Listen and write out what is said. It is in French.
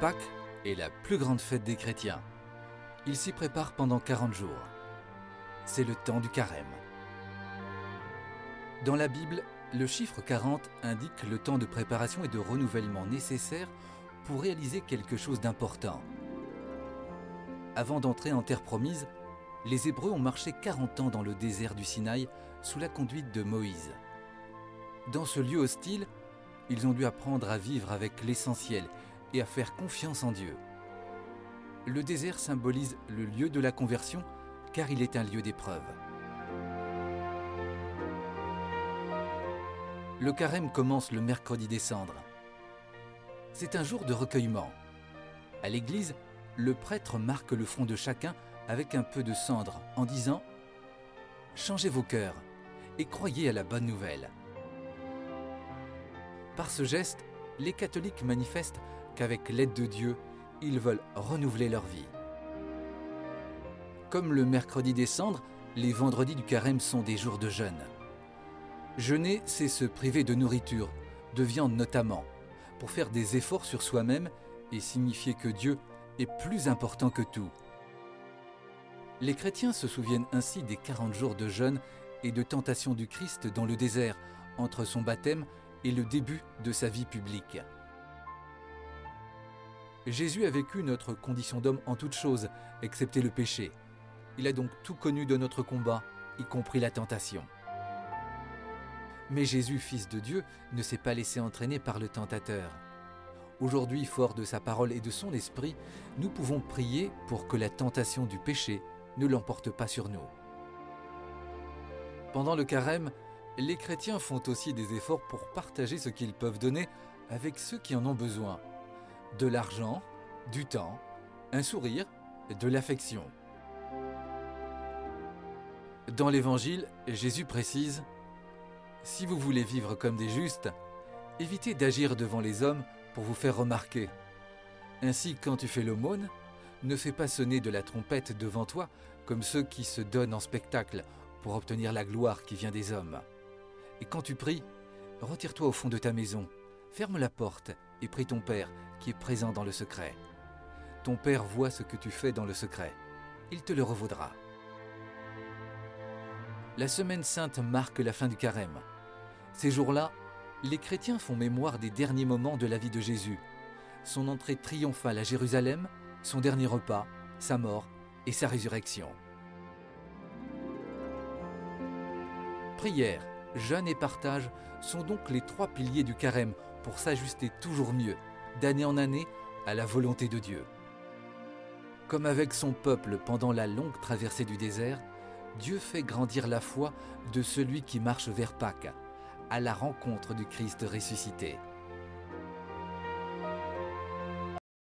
Pâques est la plus grande fête des chrétiens. Ils s'y préparent pendant 40 jours. C'est le temps du carême. Dans la Bible, le chiffre 40 indique le temps de préparation et de renouvellement nécessaire pour réaliser quelque chose d'important. Avant d'entrer en terre promise, les Hébreux ont marché 40 ans dans le désert du Sinaï sous la conduite de Moïse. Dans ce lieu hostile, ils ont dû apprendre à vivre avec l'essentiel et à faire confiance en Dieu. Le désert symbolise le lieu de la conversion car il est un lieu d'épreuve. Le carême commence le mercredi des cendres. C'est un jour de recueillement. À l'église, le prêtre marque le front de chacun avec un peu de cendre en disant « Changez vos cœurs et croyez à la bonne nouvelle ». Par ce geste, les catholiques manifestent qu'avec l'aide de Dieu, ils veulent renouveler leur vie. Comme le mercredi des cendres, les vendredis du carême sont des jours de jeûne. Jeûner, c'est se priver de nourriture, de viande notamment, pour faire des efforts sur soi-même et signifier que Dieu est plus important que tout. Les chrétiens se souviennent ainsi des 40 jours de jeûne et de tentation du Christ dans le désert, entre son baptême et le début de sa vie publique. Jésus a vécu notre condition d'homme en toutes choses, excepté le péché. Il a donc tout connu de notre combat, y compris la tentation. Mais Jésus, fils de Dieu, ne s'est pas laissé entraîner par le tentateur. Aujourd'hui, fort de sa parole et de son esprit, nous pouvons prier pour que la tentation du péché ne l'emporte pas sur nous. Pendant le carême, les chrétiens font aussi des efforts pour partager ce qu'ils peuvent donner avec ceux qui en ont besoin. De l'argent, du temps, un sourire, de l'affection. Dans l'Évangile, Jésus précise « Si vous voulez vivre comme des justes, évitez d'agir devant les hommes pour vous faire remarquer. Ainsi, quand tu fais l'aumône, ne fais pas sonner de la trompette devant toi comme ceux qui se donnent en spectacle pour obtenir la gloire qui vient des hommes. Et quand tu pries, retire-toi au fond de ta maison, ferme la porte et prie ton Père qui est présent dans le secret. Ton Père voit ce que tu fais dans le secret. Il te le revaudra. » La Semaine Sainte marque la fin du carême. Ces jours-là, les chrétiens font mémoire des derniers moments de la vie de Jésus, son entrée triomphale à Jérusalem, son dernier repas, sa mort et sa résurrection. Prière, jeûne et partage sont donc les 3 piliers du carême pour s'ajuster toujours mieux, d'année en année, à la volonté de Dieu. Comme avec son peuple pendant la longue traversée du désert, Dieu fait grandir la foi de celui qui marche vers Pâques, à la rencontre du Christ ressuscité.